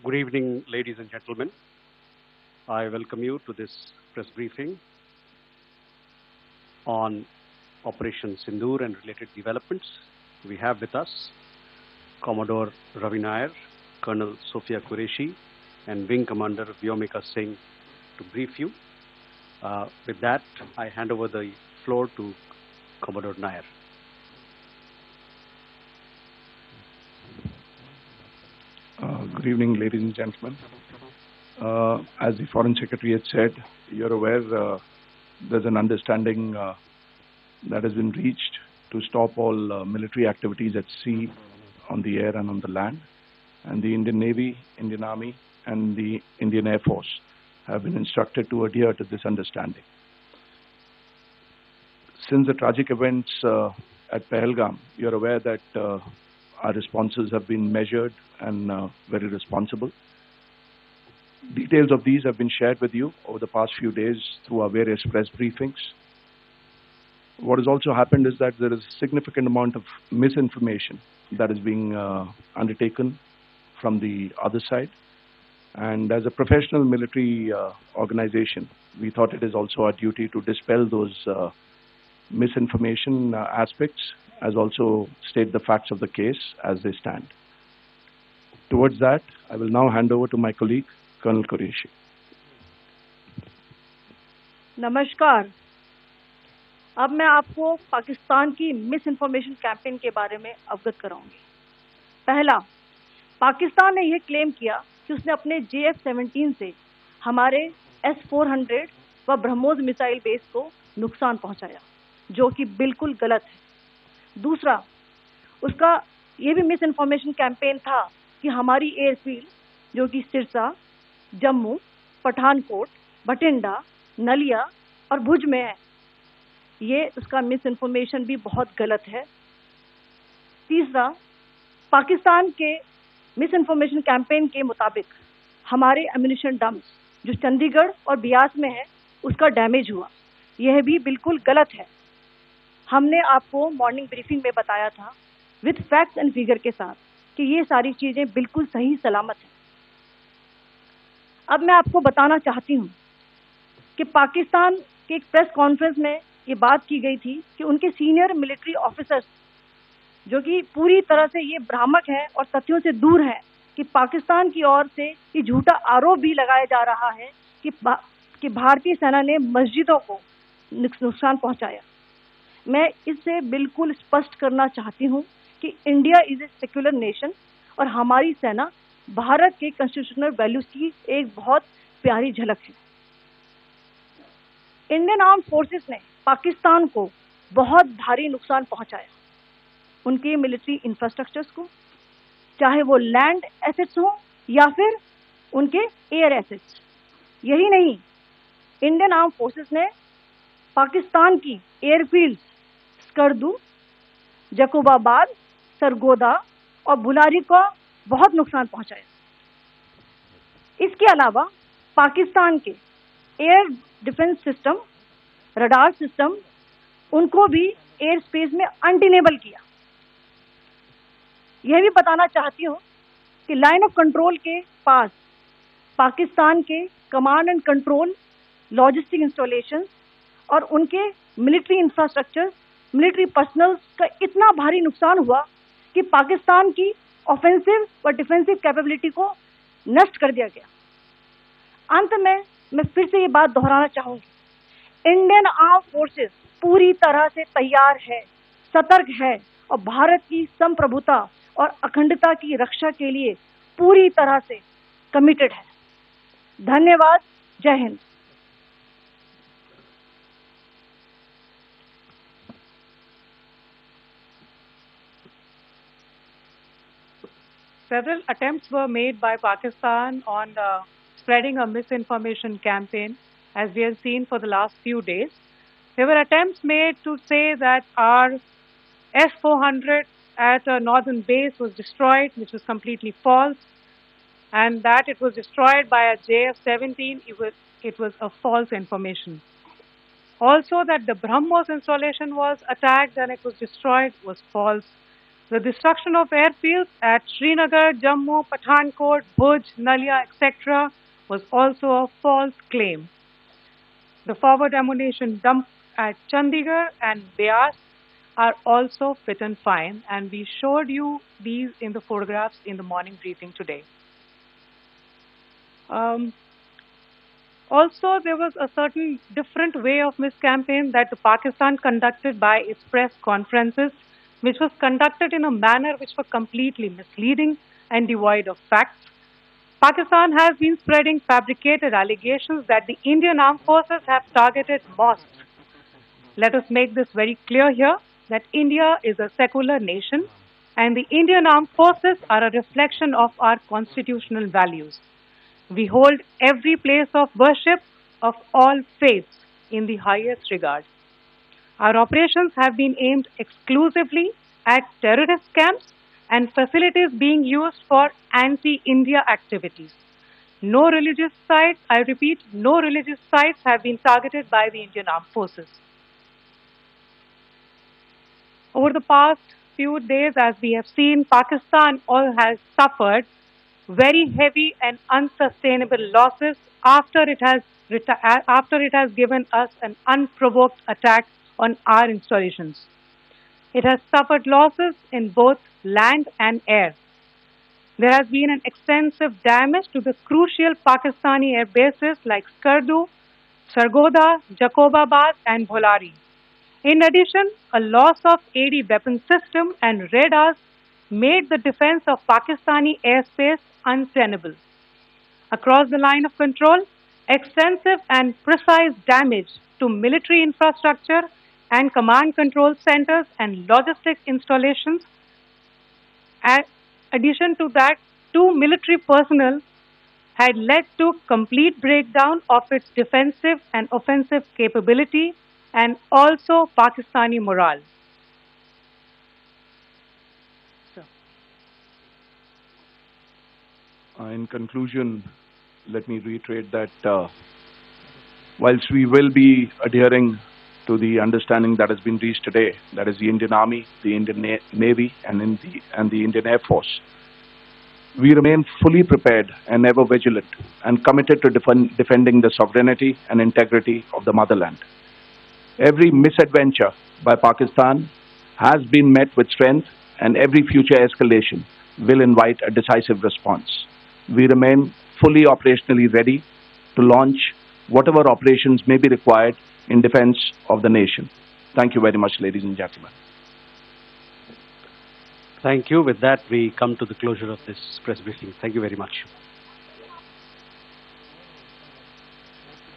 Good evening, ladies and gentlemen. I welcome you to this press briefing on Operation Sindoor and related developments. We have with us Commodore Ravi Nair, Colonel Sophia Qureshi, and Wing Commander Vyomika Singh to brief you. With that, I hand over the floor to Commodore Nair. Good evening, ladies and gentlemen. As the Foreign Secretary had said, you're aware there's an understanding that has been reached to stop all military activities at sea, on the air and on the land. And the Indian Navy, Indian Army and the Indian Air Force have been instructed to adhere to this understanding. Since the tragic events at Pahalgam, you're aware that our responses have been measured and very responsible. Details of these have been shared with you over the past few days through our various press briefings. What has also happened is that there is a significant amount of misinformation that is being undertaken from the other side. And as a professional military organization, we thought it is also our duty to dispel those misinformation aspects, as also state the facts of the case as they stand. Towards that, I will now hand over to my colleague, Colonel Qureshi. नमस्कार। अब मैं आपको पाकिस्तान की miss information campaign के बारे में अवगत कराऊंगी। पहला, पाकिस्तान ने यह क्लेम किया कि उसने अपने JF-17 से हमारे S-400 व ब्रह्मोस मिसाइल बेस को नुकसान पहुंचाया, जो कि बिल्कुल गलत है। दूसरा, उसका ये भी मिस इन्फॉर्मेशन कैंपेन था कि हमारी एयरफील्ड, जो कि सिरसा, जम्मू, पठानकोट, बठिंडा, नलिया और भुज में है, ये उसका मिस इन्फॉर्मेशन भी बहुत गलत है। तीसरा, पाकिस्तान के मिस इन्फॉर्मेशन कैंपेन के मुताबिक हमारे एम्यूनिशन डम्प्स जो चंडीगढ़ और बियास में है, उसका डैमेज हुआ, यह भी बिल्कुल गलत है। हमने आपको मॉर्निंग ब्रीफिंग में बताया था विद फैक्ट्स एंड फिगर के साथ कि ये सारी चीजें बिल्कुल सही सलामत हैं। अब मैं आपको बताना चाहती हूँ कि पाकिस्तान के एक प्रेस कॉन्फ्रेंस में ये बात की गई थी कि उनके सीनियर मिलिट्री ऑफिसर्स, जो कि पूरी तरह से ये भ्रामक है और तथ्यों से दूर है, कि पाकिस्तान की ओर से ये झूठा आरोप भी लगाया जा रहा है कि भारतीय सेना ने मस्जिदों को नुकसान पहुंचाया। मैं इससे बिल्कुल स्पष्ट करना चाहती हूं कि India is a secular nation और हमारी सेना भारत के कॉन्स्टिट्यूशनल वैल्यूज की एक बहुत प्यारी झलक है। इंडियन आर्म्ड फोर्सेस ने पाकिस्तान को बहुत भारी नुकसान पहुंचाया, उनके मिलिट्री इंफ्रास्ट्रक्चर्स को, चाहे वो लैंड एसेट्स हो या फिर उनके एयर एसेट्स। यही नहीं, इंडियन आर्म्ड फोर्सेस ने पाकिस्तान की एयरफील्ड स्कर्दू, जकोबाबाद, सरगोदा और बुलारी को बहुत नुकसान पहुंचाया। इसके अलावा पाकिस्तान के air defence system, radar system, उनको भी एयर स्पेस में अनटेनेबल किया। यह भी बताना चाहती हूँ कि लाइन ऑफ कंट्रोल के पास पाकिस्तान के command and control, logistic installation और उनके मिलिट्री इंफ्रास्ट्रक्चर, मिलिट्री पर्सनल का इतना भारी नुकसान हुआ कि पाकिस्तान की ऑफेंसिव व डिफेंसिव कैपेबिलिटी को नष्ट कर दिया गया। अंत में मैं फिर से ये बात दोहराना चाहूंगी, इंडियन आर्म्ड फोर्सेस पूरी तरह से तैयार है, सतर्क है और भारत की संप्रभुता और अखंडता की रक्षा के लिए पूरी तरह से कमिटेड है। धन्यवाद। जय Hind. Several attempts were made by Pakistan on spreading a misinformation campaign, as we have seen for the last few days. There were attempts made to say that our S-400 at a northern base was destroyed, which was completely false, and that it was destroyed by a JF-17. It was a false information. Also, that the BrahMos installation was attacked and it was destroyed was false. The destruction of airfields at Srinagar, Jammu, Pathankot, Bhuj, Nalia, etc. was also a false claim. The forward ammunition dump at Chandigarh and Beas are also fit and fine, and we showed you these in the photographs in the morning briefing today. Also, there was a certain different way of miscampaign that Pakistan conducted by its press conferences, which was conducted in a manner which was completely misleading and devoid of facts. Pakistan has been spreading fabricated allegations that the Indian armed forces have targeted mosques. Let us make this very clear here, that India is a secular nation and the Indian armed forces are a reflection of our constitutional values. We hold every place of worship of all faiths in the highest regard. Our operations have been aimed exclusively at terrorist camps and facilities being used for anti-India activities. No religious sites, I repeat, no religious sites have been targeted by the Indian Armed Forces. Over the past few days, as we have seen, Pakistan all has suffered very heavy and unsustainable losses after it has given us an unprovoked attack on our installations. It has suffered losses in both land and air. There has been an extensive damage to the crucial Pakistani air bases like Skardu, Sargodha, Jacobabad and Bholari. In addition, a loss of AD weapon system and radars made the defense of Pakistani airspace untenable. Across the line of control, extensive and precise damage to military infrastructure and command control centers and logistics installations. In addition to that, 2 military personnel had led to complete breakdown of its defensive and offensive capability and also Pakistani morale. In conclusion, let me reiterate that whilst we will be adhering to the understanding that has been reached today, that is the Indian Army, the Indian Navy, and the Indian Air Force, we remain fully prepared and ever vigilant and committed to defending the sovereignty and integrity of the motherland. Every misadventure by Pakistan has been met with strength, and every future escalation will invite a decisive response. We remain fully operationally ready to launch whatever operations may be required in defense of the nation. Thank you very much, ladies and gentlemen. Thank you. With that, we come to the closure of this press briefing. Thank you very much.